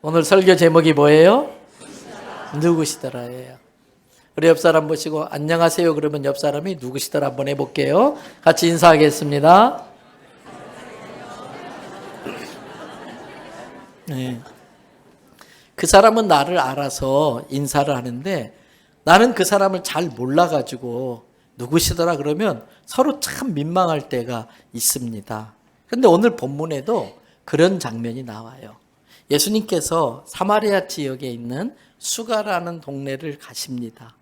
오늘 설교 제목이 뭐예요? 누구시더라예요. 우리 옆 사람 보시고 안녕하세요 그러면 옆 사람이 누구시더라 한번 해볼게요. 같이 인사하겠습니다. 네. 그 사람은 나를 알아서 인사를 하는데 나는 그 사람을 잘 몰라가지고 누구시더라 그러면 서로 참 민망할 때가 있습니다. 그런데 오늘 본문에도 그런 장면이 나와요. 예수님께서 사마리아 지역에 있는 수가라는 동네를 가십니다.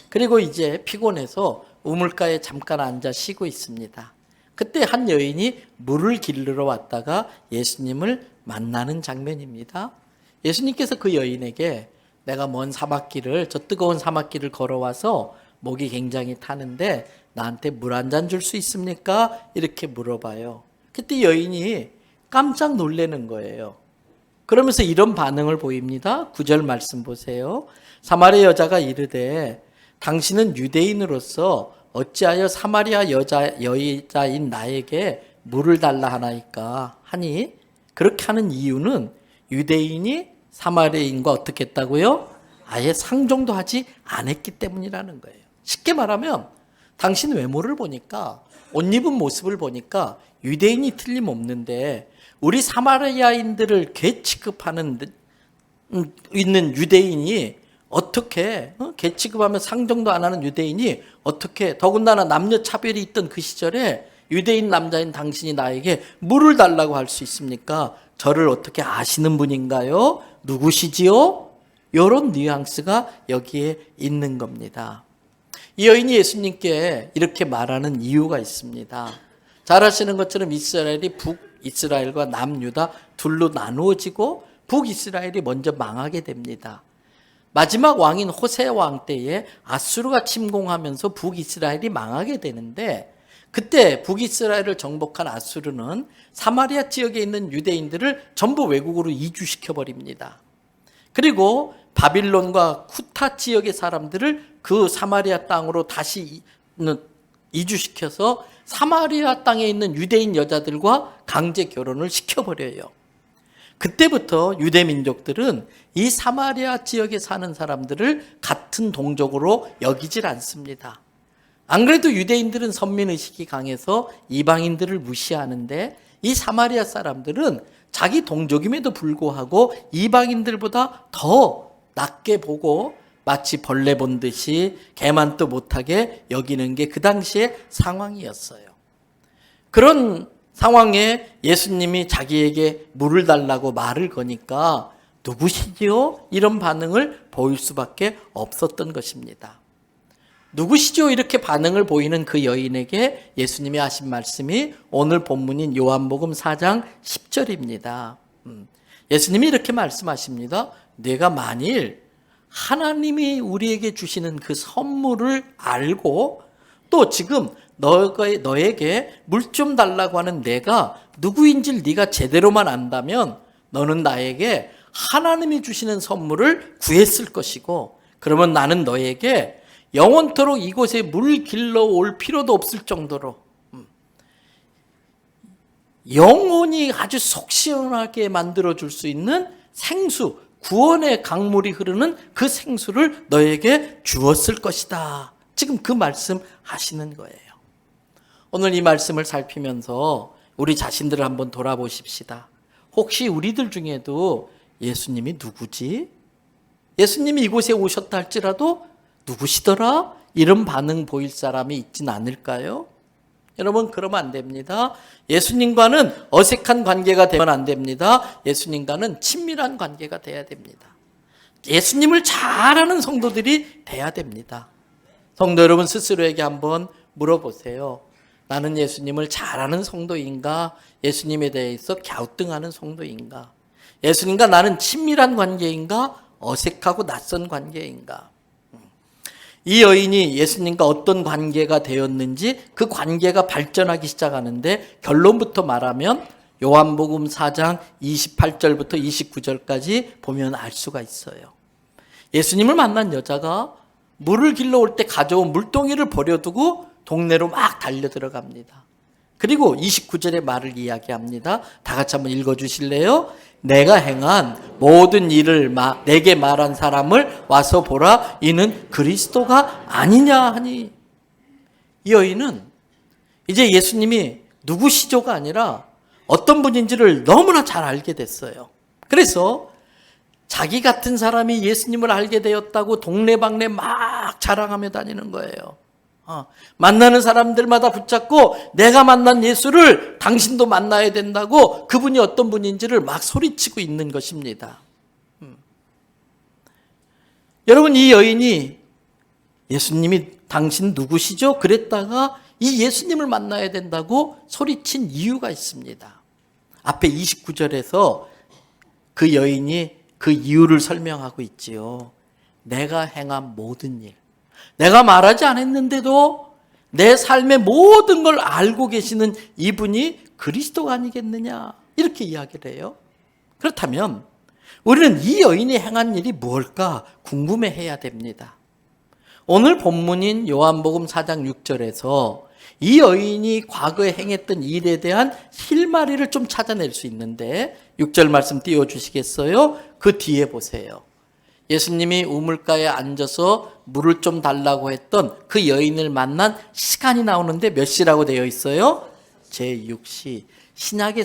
그리고 이제 피곤해서 우물가에 잠깐 앉아 쉬고 있습니다. 그때 한 여인이 물을 기르러 왔다가 예수님을 만나는 장면입니다. 예수님께서 그 여인에게 내가 먼 사막길을, 저 뜨거운 사막길을 걸어와서 목이 굉장히 타는데 나한테 물 한 잔 줄 수 있습니까? 이렇게 물어봐요. 그때 여인이 깜짝 놀라는 거예요. 그러면서 이런 반응을 보입니다. 9절 말씀 보세요. 사마리아 여자가 이르되 당신은 유대인으로서 어찌하여 사마리아 여자인 나에게 물을 달라 하나이까 하니 그렇게 하는 이유는 유대인이 사마리아인과 어떻게 했다고요? 아예 상종도 하지 않았기 때문이라는 거예요. 쉽게 말하면 당신 외모를 보니까 옷 입은 모습을 보니까 유대인이 틀림없는데 우리 사마리아인들을 개 취급하는 있는 유대인이 어떻게 개 취급하면 상종도 안 하는 유대인이 어떻게 더군다나 남녀 차별이 있던 그 시절에 유대인 남자인 당신이 나에게 물을 달라고 할 수 있습니까? 저를 어떻게 아시는 분인가요? 누구시지요? 이런 뉘앙스가 여기에 있는 겁니다. 이 여인이 예수님께 이렇게 말하는 이유가 있습니다. 잘 아시는 것처럼 이스라엘이 북이스라엘과 남유다 둘로 나누어지고 북이스라엘이 먼저 망하게 됩니다. 마지막 왕인 호세 왕 때에 아수르가 침공하면서 북이스라엘이 망하게 되는데 그때 북이스라엘을 정복한 아수르는 사마리아 지역에 있는 유대인들을 전부 외국으로 이주시켜버립니다. 그리고 바빌론과 쿠타 지역의 사람들을 그 사마리아 땅으로 다시 이주시켜서 사마리아 땅에 있는 유대인 여자들과 강제 결혼을 시켜버려요. 그때부터 유대 민족들은 이 사마리아 지역에 사는 사람들을 같은 동족으로 여기질 않습니다. 안 그래도 유대인들은 선민의식이 강해서 이방인들을 무시하는데 이 사마리아 사람들은 자기 동족임에도 불구하고 이방인들보다 더 낮게 보고 마치 벌레 본 듯이 개만도 못하게 여기는 게 그 당시의 상황이었어요. 그런 상황에 예수님이 자기에게 물을 달라고 말을 거니까 누구시지요? 이런 반응을 보일 수밖에 없었던 것입니다. 누구시죠? 이렇게 반응을 보이는 그 여인에게 예수님이 하신 말씀이 오늘 본문인 요한복음 4장 10절입니다. 예수님이 이렇게 말씀하십니다. 내가 만일 하나님이 우리에게 주시는 그 선물을 알고 또 지금 너에게 물 좀 달라고 하는 내가 누구인지를 네가 제대로만 안다면 너는 나에게 하나님이 주시는 선물을 구했을 것이고 그러면 나는 너에게 영원토록 이곳에 물 길러 올 필요도 없을 정도로 영원히 아주 속 시원하게 만들어줄 수 있는 생수, 구원의 강물이 흐르는 그 생수를 너에게 주었을 것이다. 지금 그 말씀 하시는 거예요. 오늘 이 말씀을 살피면서 우리 자신들을 한번 돌아보십시다. 혹시 우리들 중에도 예수님이 누구지? 예수님이 이곳에 오셨다 할지라도 누구시더라? 이런 반응 보일 사람이 있진 않을까요? 여러분 그러면 안 됩니다. 예수님과는 어색한 관계가 되면 안 됩니다. 예수님과는 친밀한 관계가 돼야 됩니다. 예수님을 잘 아는 성도들이 돼야 됩니다. 성도 여러분 스스로에게 한번 물어보세요. 나는 예수님을 잘 아는 성도인가? 예수님에 대해서 갸우뚱하는 성도인가? 예수님과 나는 친밀한 관계인가? 어색하고 낯선 관계인가? 이 여인이 예수님과 어떤 관계가 되었는지 그 관계가 발전하기 시작하는데 결론부터 말하면 요한복음 4장 28절부터 29절까지 보면 알 수가 있어요. 예수님을 만난 여자가 물을 길러 올 때 가져온 물동이를 버려두고 동네로 막 달려 들어갑니다. 그리고 29절의 말을 이야기합니다. 다 같이 한번 읽어주실래요? 내가 행한 모든 일을 내게 말한 사람을 와서 보라. 이는 그리스도가 아니냐 하니. 이 여인은 이제 예수님이 누구시죠가 아니라 어떤 분인지를 너무나 잘 알게 됐어요. 그래서 자기 같은 사람이 예수님을 알게 되었다고 동네방네 막 자랑하며 다니는 거예요. 만나는 사람들마다 붙잡고 내가 만난 예수를 당신도 만나야 된다고 그분이 어떤 분인지를 막 소리치고 있는 것입니다. 여러분, 이 여인이 예수님이 당신 누구시죠? 그랬다가 이 예수님을 만나야 된다고 소리친 이유가 있습니다. 앞에 29절에서 그 여인이 그 이유를 설명하고 있지요. 내가 행한 모든 일, 내가 말하지 않았는데도 내 삶의 모든 걸 알고 계시는 이분이 그리스도가 아니겠느냐, 이렇게 이야기를 해요. 그렇다면 우리는 이 여인이 행한 일이 무엇일까 궁금해해야 됩니다. 오늘 본문인 요한복음 4장 6절에서 이 여인이 과거에 행했던 일에 대한 실마리를 좀 찾아낼 수 있는데 6절 말씀 띄워주시겠어요? 그 뒤에 보세요. 예수님이 우물가에 앉아서 물을 좀 달라고 했던 그 여인을 만난 시간이 나오는데 몇 시라고 되어 있어요? 제6시. 신약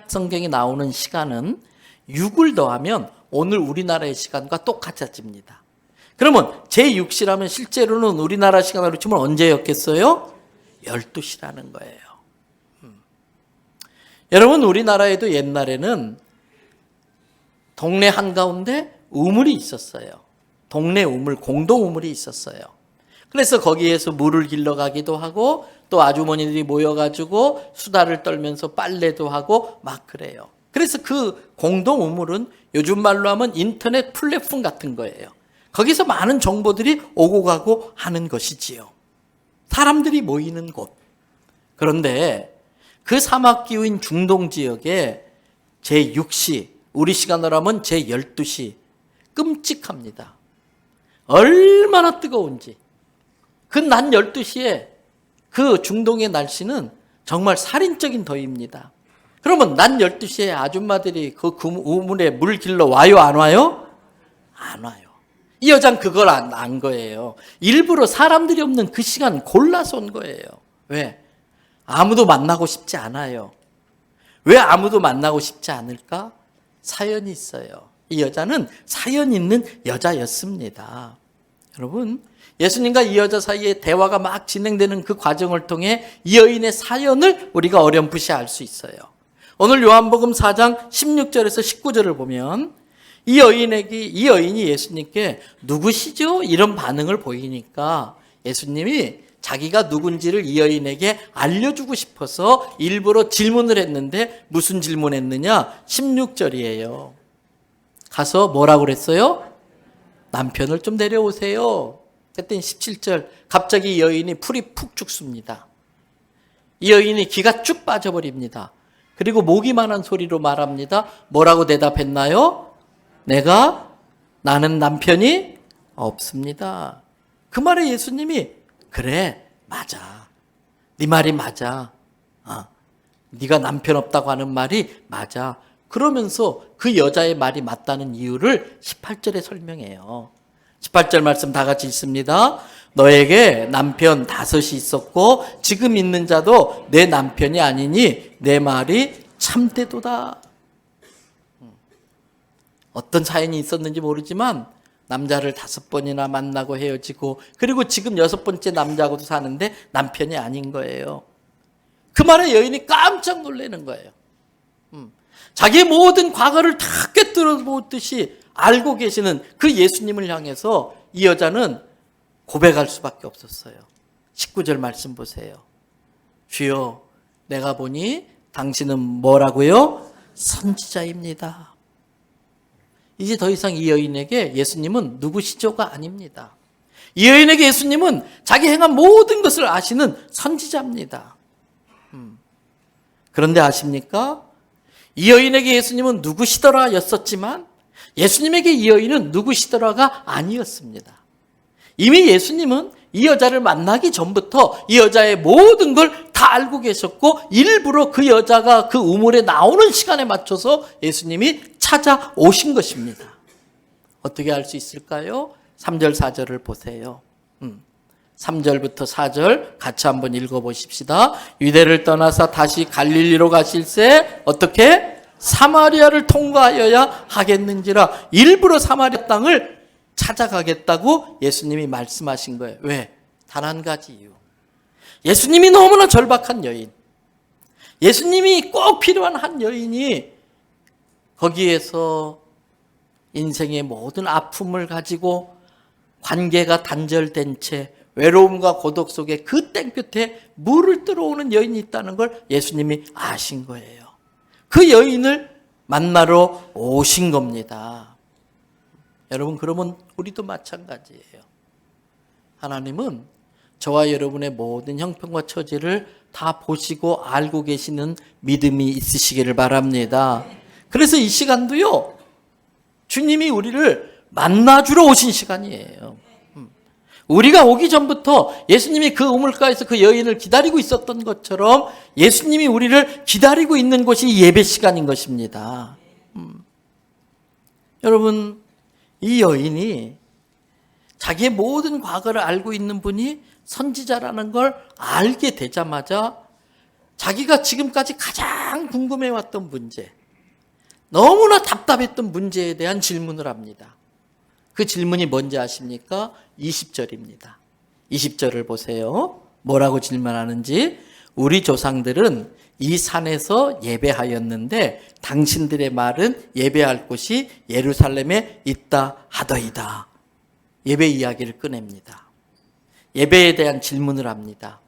성경에 나오는 시간은 6을 더하면 오늘 우리나라의 시간과 똑같아집니다. 그러면 제6시라면 실제로는 우리나라 시간으로 치면 언제였겠어요? 12시라는 거예요. 여러분, 우리나라에도 옛날에는 동네 한가운데 우물이 있었어요. 동네 우물, 공동 우물이 있었어요. 그래서 거기에서 물을 길러 가기도 하고 또 아주머니들이 모여가지고 수다를 떨면서 빨래도 하고 막 그래요. 그래서 그 공동 우물은 요즘 말로 하면 인터넷 플랫폼 같은 거예요. 거기서 많은 정보들이 오고 가고 하는 것이지요. 사람들이 모이는 곳. 그런데 그 사막 기후인 중동 지역에 제6시, 우리 시간으로 하면 제12시, 끔찍합니다. 얼마나 뜨거운지. 그 낮 12시에 그 중동의 날씨는 정말 살인적인 더위입니다. 그러면 낮 12시에 아줌마들이 그 우물에 물 길러 와요, 안 와요? 안 와요. 이 여자는 그걸 안 거예요. 일부러 사람들이 없는 그 시간 골라서 온 거예요. 왜? 아무도 만나고 싶지 않아요. 왜 아무도 만나고 싶지 않을까? 사연이 있어요. 이 여자는 사연 있는 여자였습니다. 여러분, 예수님과 이 여자 사이에 대화가 막 진행되는 그 과정을 통해 이 여인의 사연을 우리가 어렴풋이 알 수 있어요. 오늘 요한복음 4장 16절에서 19절을 보면 이 여인이 예수님께 누구시죠? 이런 반응을 보이니까 예수님이 자기가 누군지를 이 여인에게 알려주고 싶어서 일부러 질문을 했는데 무슨 질문했느냐? 16절이에요. 가서 뭐라고 그랬어요? 남편을 좀 데려오세요. 그랬더니 17절, 갑자기 이 여인이 풀이 푹 죽습니다. 이 여인이 기가 쭉 빠져버립니다. 그리고 목이만한 소리로 말합니다. 뭐라고 대답했나요? 나는 남편이 없습니다. 그 말에 예수님이 그래, 맞아. 네 말이 맞아. 네가 남편 없다고 하는 말이 맞아. 그러면서 그 여자의 말이 맞다는 이유를 18절에 설명해요. 18절 말씀 다 같이 읽습니다. 너에게 남편 5이 있었고 지금 있는 자도 내 남편이 아니니 내 말이 참되도다. 어떤 사연이 있었는지 모르지만 남자를 5번이나 만나고 헤어지고 그리고 지금 6번째 남자하고도 사는데 남편이 아닌 거예요. 그 말에 여인이 깜짝 놀라는 거예요. 자기의 모든 과거를 다 꿰뚫어 보듯이 알고 계시는 그 예수님을 향해서 이 여자는 고백할 수밖에 없었어요. 19절 말씀 보세요. 주여, 내가 보니 당신은 뭐라고요? 선지자입니다. 이제 더 이상 이 여인에게 예수님은 누구시죠가 아닙니다. 이 여인에게 예수님은 자기 행한 모든 것을 아시는 선지자입니다. 그런데 아십니까? 이 여인에게 예수님은 누구시더라 였었지만 예수님에게 이 여인은 누구시더라가 아니었습니다. 이미 예수님은 이 여자를 만나기 전부터 이 여자의 모든 걸 다 알고 계셨고 일부러 그 여자가 그 우물에 나오는 시간에 맞춰서 예수님이 찾아오신 것입니다. 어떻게 알 수 있을까요? 3절 4절을 보세요. 3절부터 4절 같이 한번 읽어보십시다. 유대를 떠나서 다시 갈릴리로 가실새 어떻게? 사마리아를 통과하여야 하겠는지라 일부러 사마리아 땅을 찾아가겠다고 예수님이 말씀하신 거예요. 왜? 단 한 가지 이유. 예수님이 너무나 절박한 여인, 예수님이 꼭 필요한 한 여인이 거기에서 인생의 모든 아픔을 가지고 관계가 단절된 채 외로움과 고독 속에 그 땡볕에 물을 들어오는 여인이 있다는 걸 예수님이 아신 거예요. 그 여인을 만나러 오신 겁니다. 여러분, 그러면 우리도 마찬가지예요. 하나님은 저와 여러분의 모든 형편과 처지를 다 보시고 알고 계시는 믿음이 있으시기를 바랍니다. 그래서 이 시간도요, 주님이 우리를 만나주러 오신 시간이에요. 우리가 오기 전부터 예수님이 그 우물가에서 그 여인을 기다리고 있었던 것처럼 예수님이 우리를 기다리고 있는 곳이 예배 시간인 것입니다. 여러분, 이 여인이 자기의 모든 과거를 알고 있는 분이 선지자라는 걸 알게 되자마자 자기가 지금까지 가장 궁금해왔던 문제, 너무나 답답했던 문제에 대한 질문을 합니다. 그 질문이 뭔지 아십니까? 20절입니다. 20절을 보세요. 뭐라고 질문하는지. 우리 조상들은 이 산에서 예배하였는데 당신들의 말은 예배할 곳이 예루살렘에 있다 하더이다. 예배 이야기를 꺼냅니다. 예배에 대한 질문을 합니다.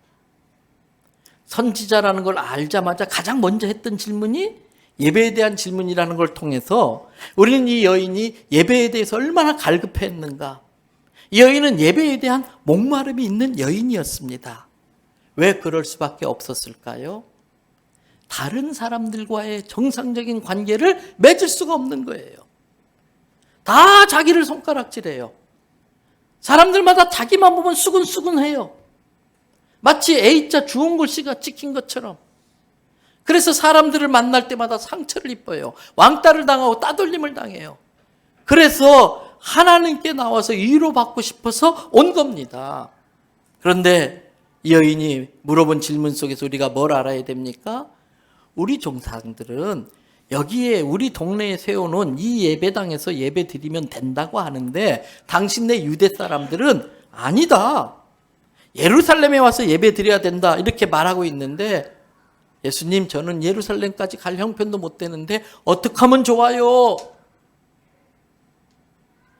선지자라는 걸 알자마자 가장 먼저 했던 질문이 예배에 대한 질문이라는 걸 통해서 우리는 이 여인이 예배에 대해서 얼마나 갈급했는가. 이 여인은 예배에 대한 목마름이 있는 여인이었습니다. 왜 그럴 수밖에 없었을까요? 다른 사람들과의 정상적인 관계를 맺을 수가 없는 거예요. 다 자기를 손가락질해요. 사람들마다 자기만 보면 수근수근해요. 마치 A자 주홍글 씨가 찍힌 것처럼. 그래서 사람들을 만날 때마다 상처를 입어요. 왕따를 당하고 따돌림을 당해요. 그래서 하나님께 나와서 위로받고 싶어서 온 겁니다. 그런데 이 여인이 물어본 질문 속에서 우리가 뭘 알아야 됩니까? 우리 조상들은 여기에 우리 동네에 세워놓은 이 예배당에서 예배 드리면 된다고 하는데 당신네 유대 사람들은 아니다. 예루살렘에 와서 예배 드려야 된다. 이렇게 말하고 있는데 예수님, 저는 예루살렘까지 갈 형편도 못 되는데 어떻게 하면 좋아요?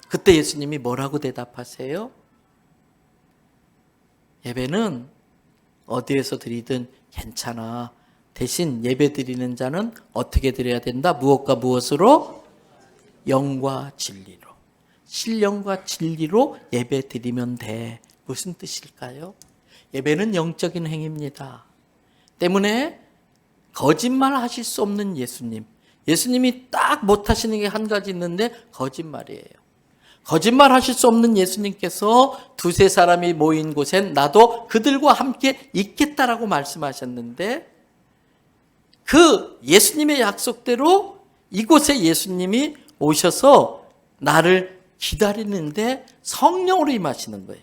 그때 예수님이 뭐라고 대답하세요? 예배는 어디에서 드리든 괜찮아. 대신 예배 드리는 자는 어떻게 드려야 된다? 무엇과 무엇으로? 영과 진리로. 신령과 진리로 예배 드리면 돼. 무슨 뜻일까요? 예배는 영적인 행위입니다. 때문에 거짓말 하실 수 없는 예수님. 예수님이 딱 못하시는 게 한 가지 있는데 거짓말이에요. 거짓말 하실 수 없는 예수님께서 두세 사람이 모인 곳엔 나도 그들과 함께 있겠다라고 말씀하셨는데 그 예수님의 약속대로 이곳에 예수님이 오셔서 나를 기다리는데 성령으로 임하시는 거예요.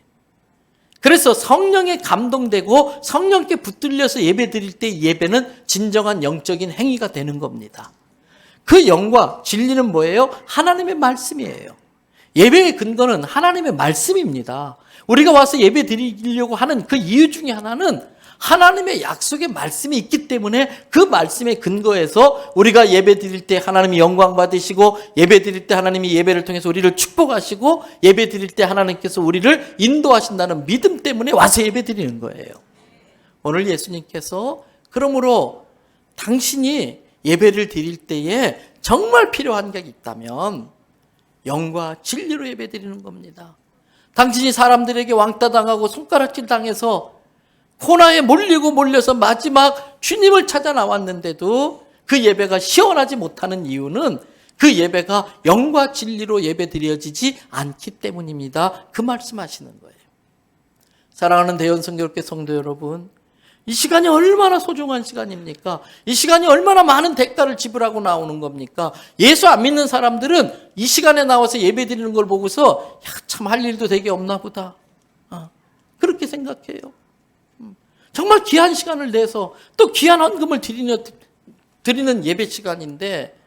그래서 성령에 감동되고 성령께 붙들려서 예배 드릴 때 예배는 진정한 영적인 행위가 되는 겁니다. 그 영과 진리는 뭐예요? 하나님의 말씀이에요. 예배의 근거는 하나님의 말씀입니다. 우리가 와서 예배 드리려고 하는 그 이유 중에 하나는 하나님의 약속의 말씀이 있기 때문에 그 말씀의 근거에서 우리가 예배 드릴 때 하나님이 영광 받으시고 예배 드릴 때 하나님이 예배를 통해서 우리를 축복하시고 예배 드릴 때 하나님께서 우리를 인도하신다는 믿음 때문에 와서 예배 드리는 거예요. 오늘 예수님께서 그러므로 당신이 예배를 드릴 때에 정말 필요한 게 있다면 영과 진리로 예배 드리는 겁니다. 당신이 사람들에게 왕따 당하고 손가락질 당해서 코너에 몰려서 마지막 주님을 찾아 나왔는데도 그 예배가 시원하지 못하는 이유는 그 예배가 영과 진리로 예배 드려지지 않기 때문입니다. 그 말씀하시는 거예요. 사랑하는 대연성교롭게 성도 여러분, 이 시간이 얼마나 소중한 시간입니까? 이 시간이 얼마나 많은 대가를 지불하고 나오는 겁니까? 예수 안 믿는 사람들은 이 시간에 나와서 예배 드리는 걸 보고서 참 할 일도 되게 없나 보다. 그렇게 생각해요. 정말 귀한 시간을 내서 또 귀한 헌금을 드리는 예배 시간인데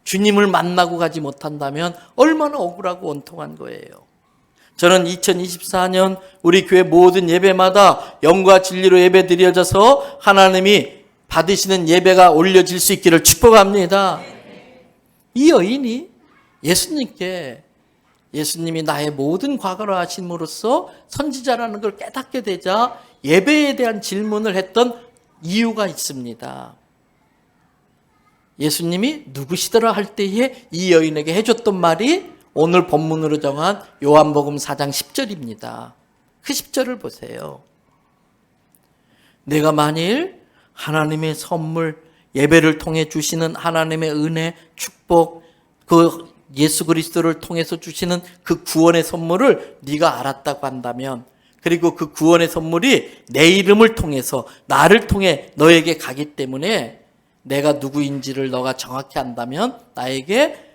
주님을 만나고 가지 못한다면 얼마나 억울하고 원통한 거예요. 저는 2024년 우리 교회 모든 예배마다 영과 진리로 예배 드려져서 하나님이 받으시는 예배가 올려질 수 있기를 축복합니다. 이 여인이 예수님이 나의 모든 과거를 아심으로써 선지자라는 걸 깨닫게 되자 예배에 대한 질문을 했던 이유가 있습니다. 예수님이 누구시더라 할 때에 이 여인에게 해줬던 말이 오늘 본문으로 정한 요한복음 4장 10절입니다. 그 10절을 보세요. 내가 만일 하나님의 선물, 예배를 통해 주시는 하나님의 은혜, 축복, 그 예수 그리스도를 통해서 주시는 그 구원의 선물을 네가 알았다고 한다면, 그리고 그 구원의 선물이 내 이름을 통해서 나를 통해 너에게 가기 때문에 내가 누구인지를 너가 정확히 안다면 나에게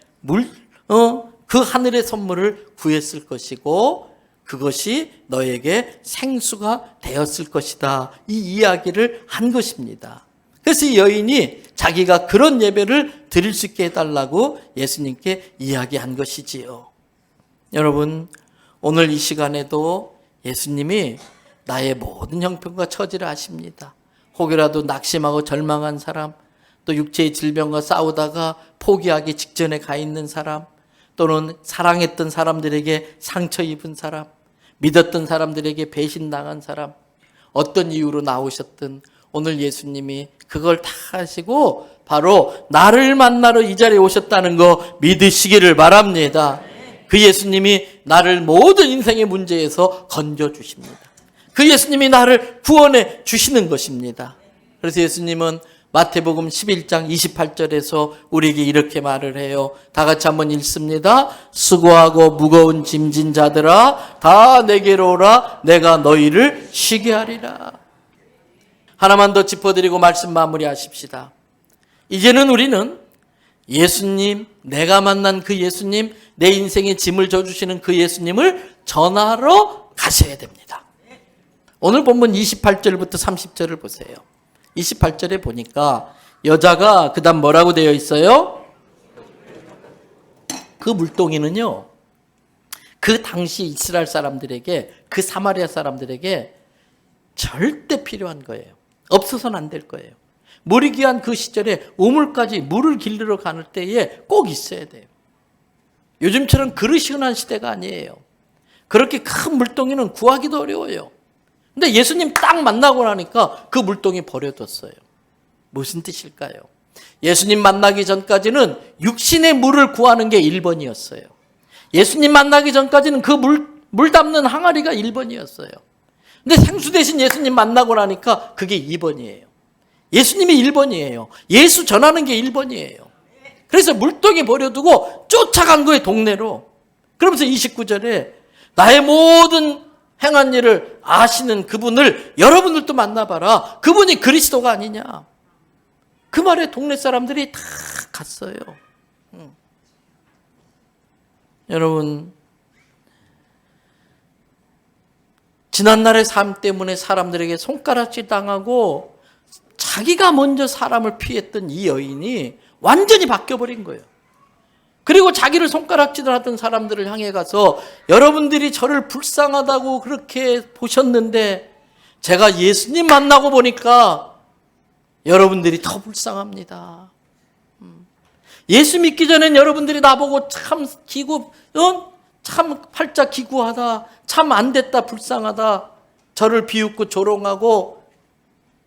그 하늘의 선물을 구했을 것이고 그것이 너에게 생수가 되었을 것이다. 이 이야기를 한 것입니다. 그래서 이 여인이 자기가 그런 예배를 드릴 수 있게 해달라고 예수님께 이야기한 것이지요. 여러분, 오늘 이 시간에도 예수님이 나의 모든 형편과 처지를 아십니다. 혹여라도 낙심하고 절망한 사람, 또 육체의 질병과 싸우다가 포기하기 직전에 가 있는 사람, 또는 사랑했던 사람들에게 상처 입은 사람, 믿었던 사람들에게 배신당한 사람, 어떤 이유로 나오셨든 오늘 예수님이 그걸 다 하시고 바로 나를 만나러 이 자리에 오셨다는 거 믿으시기를 바랍니다. 그 예수님이 나를 모든 인생의 문제에서 건져주십니다. 그 예수님이 나를 구원해 주시는 것입니다. 그래서 예수님은 마태복음 11장 28절에서 우리에게 이렇게 말을 해요. 다 같이 한번 읽습니다. 수고하고 무거운 짐진 자들아 다 내게로 오라. 내가 너희를 쉬게 하리라. 하나만 더 짚어드리고 말씀 마무리하십시다. 이제는 우리는 예수님, 내가 만난 그 예수님, 내 인생의 짐을 져주시는 그 예수님을 전하러 가셔야 됩니다. 오늘 본문 28절부터 30절을 보세요. 28절에 보니까 여자가 그 다음 뭐라고 되어 있어요? 그 물동이는요, 그 당시 이스라엘 사람들에게, 그 사마리아 사람들에게 절대 필요한 거예요. 없어서는 안 될 거예요. 물이 귀한 그 시절에 우물까지 물을 길르러 가는 때에 꼭 있어야 돼요. 요즘처럼 그릇이 흔한 시대가 아니에요. 그렇게 큰 물동이는 구하기도 어려워요. 근데 예수님 딱 만나고 나니까 그 물동이 버려졌어요. 무슨 뜻일까요? 예수님 만나기 전까지는 육신의 물을 구하는 게 1번이었어요. 예수님 만나기 전까지는 그 물 담는 항아리가 1번이었어요. 근데 생수 대신 예수님 만나고 나니까 그게 2번이에요. 예수님이 1번이에요. 예수 전하는 게 1번이에요. 그래서 물동이 버려두고 쫓아간 거예요, 동네로. 그러면서 29절에 나의 모든 행한 일을 아시는 그분을 여러분들도 만나봐라. 그분이 그리스도가 아니냐. 그 말에 동네 사람들이 다 갔어요. 여러분, 지난날의 삶 때문에 사람들에게 손가락질 당하고 자기가 먼저 사람을 피했던 이 여인이 완전히 바뀌어버린 거예요. 그리고 자기를 손가락질을 하던 사람들을 향해 가서 여러분들이 저를 불쌍하다고 그렇게 보셨는데 제가 예수님 만나고 보니까 여러분들이 더 불쌍합니다. 예수 믿기 전엔 여러분들이 나보고 참 참 팔자 기구하다, 참 안 됐다, 불쌍하다, 저를 비웃고 조롱하고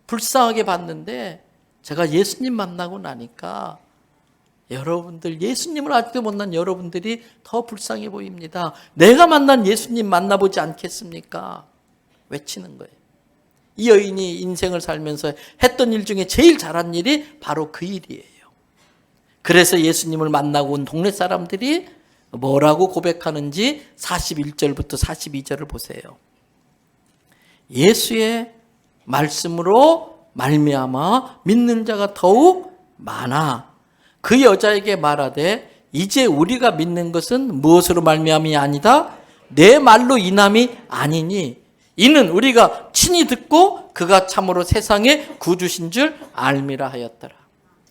불쌍하게 봤는데 제가 예수님 만나고 나니까 여러분들, 예수님을 아직도 못난 여러분들이 더 불쌍해 보입니다. 내가 만난 예수님 만나보지 않겠습니까? 외치는 거예요. 이 여인이 인생을 살면서 했던 일 중에 제일 잘한 일이 바로 그 일이에요. 그래서 예수님을 만나고 온 동네 사람들이 뭐라고 고백하는지 41절부터 42절을 보세요. 예수의 말씀으로 말미암아 믿는 자가 더욱 많아. 그 여자에게 말하되 이제 우리가 믿는 것은 무엇으로 말미암이 아니다? 내 말로 인함이 아니니 이는 우리가 친히 듣고 그가 참으로 세상의 구주신 줄 알미라 하였더라.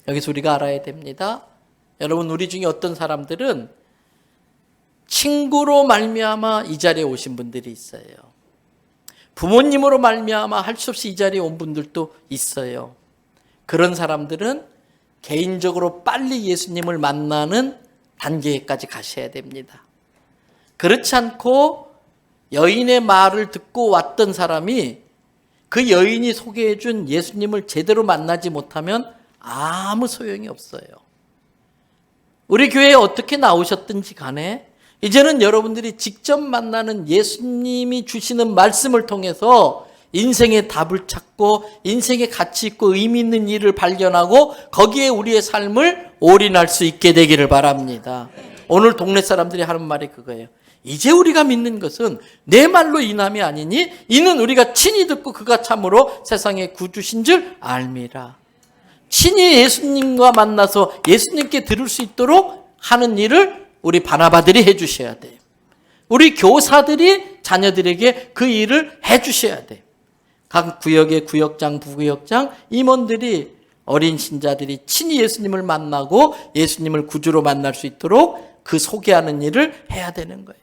여기서 우리가 알아야 됩니다. 여러분, 우리 중에 어떤 사람들은 친구로 말미암아 이 자리에 오신 분들이 있어요. 부모님으로 말미암아 할 수 없이 이 자리에 온 분들도 있어요. 그런 사람들은 개인적으로 빨리 예수님을 만나는 단계까지 가셔야 됩니다. 그렇지 않고 여인의 말을 듣고 왔던 사람이 그 여인이 소개해 준 예수님을 제대로 만나지 못하면 아무 소용이 없어요. 우리 교회에 어떻게 나오셨든지 간에 이제는 여러분들이 직접 만나는 예수님이 주시는 말씀을 통해서 인생의 답을 찾고 인생의 가치 있고 의미 있는 일을 발견하고 거기에 우리의 삶을 올인할 수 있게 되기를 바랍니다. 오늘 동네 사람들이 하는 말이 그거예요. 이제 우리가 믿는 것은 내 말로 인함이 아니니 이는 우리가 친히 듣고 그가 참으로 세상의 구주신 줄 알미라. 친히 예수님과 만나서 예수님께 들을 수 있도록 하는 일을 우리 바나바들이 해주셔야 돼요. 우리 교사들이 자녀들에게 그 일을 해주셔야 돼요. 각 구역의 구역장, 부구역장, 임원들이 어린 신자들이 친히 예수님을 만나고 예수님을 구주로 만날 수 있도록 그 소개하는 일을 해야 되는 거예요.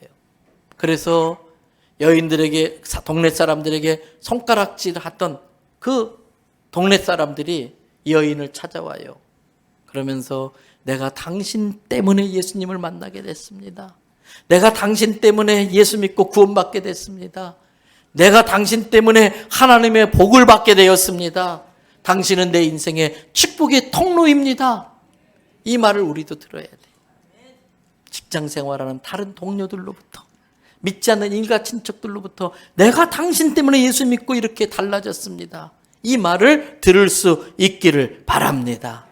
그래서 여인들에게, 동네 사람들에게 손가락질 하던 그 동네 사람들이 이 여인을 찾아와요. 그러면서 내가 당신 때문에 예수님을 만나게 됐습니다. 내가 당신 때문에 예수 믿고 구원받게 됐습니다. 내가 당신 때문에 하나님의 복을 받게 되었습니다. 당신은 내 인생의 축복의 통로입니다. 이 말을 우리도 들어야 돼. 직장 생활하는 다른 동료들로부터, 믿지 않는 일가 친척들로부터 내가 당신 때문에 예수 믿고 이렇게 달라졌습니다. 이 말을 들을 수 있기를 바랍니다.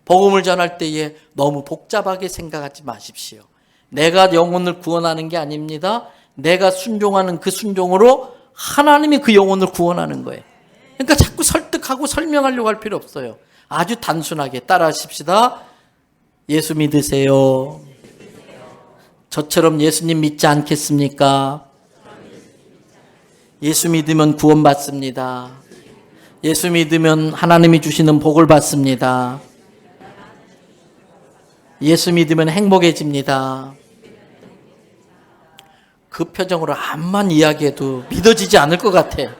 복음을 전할 때에 너무 복잡하게 생각하지 마십시오. 내가 영혼을 구원하는 게 아닙니다. 내가 순종하는 그 순종으로 하나님이 그 영혼을 구원하는 거예요. 그러니까 자꾸 설득하고 설명하려고 할 필요 없어요. 아주 단순하게 따라하십시다. 예수 믿으세요. 저처럼 예수님 믿지 않겠습니까? 예수 믿으면 구원받습니다. 예수 믿으면 하나님이 주시는 복을 받습니다. 예수 믿으면 행복해집니다. 그 표정으로 암만 이야기해도 믿어지지 않을 것 같아.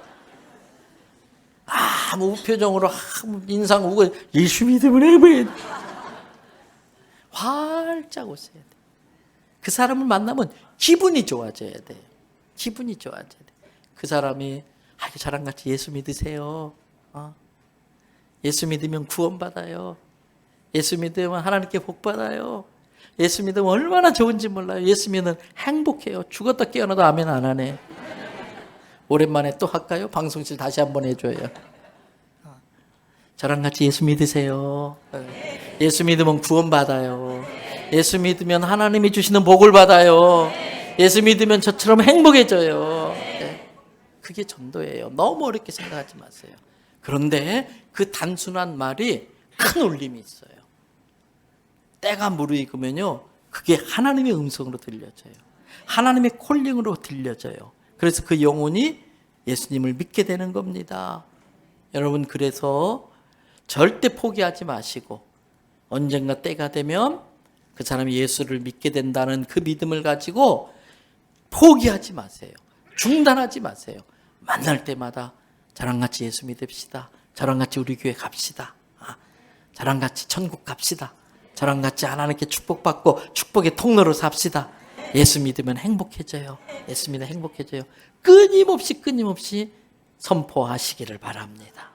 아무 표정으로 인상 우고 예수 믿으면 행복해. 활짝 웃어야 돼. 그 사람을 만나면 기분이 좋아져야 돼. 기분이 좋아져야 돼. 그 사람이 저랑 같이 예수 믿으세요. 예수 믿으면 구원받아요. 예수 믿으면 하나님께 복 받아요. 예수 믿으면 얼마나 좋은지 몰라요. 예수 믿으면 행복해요. 죽었다 깨어나도 아멘 안 하네. 오랜만에 또 할까요? 방송실 다시 한번 해줘요. 저랑 같이 예수 믿으세요. 예수 믿으면 구원받아요. 예수 믿으면 하나님이 주시는 복을 받아요. 예수 믿으면 저처럼 행복해져요. 그게 전도예요. 너무 어렵게 생각하지 마세요. 그런데 그 단순한 말이 큰 울림이 있어요. 때가 무르익으면요, 그게 하나님의 음성으로 들려져요. 하나님의 콜링으로 들려져요. 그래서 그 영혼이 예수님을 믿게 되는 겁니다. 여러분, 그래서 절대 포기하지 마시고 언젠가 때가 되면 그 사람이 예수를 믿게 된다는 그 믿음을 가지고 포기하지 마세요. 중단하지 마세요. 만날 때마다 저랑 같이 예수 믿읍시다. 저랑 같이 우리 교회 갑시다. 저랑 같이 천국 갑시다. 저랑 같이 하나님께 축복받고 축복의 통로로 삽시다. 예수 믿으면 행복해져요. 예수 믿으면 행복해져요. 끊임없이 선포하시기를 바랍니다.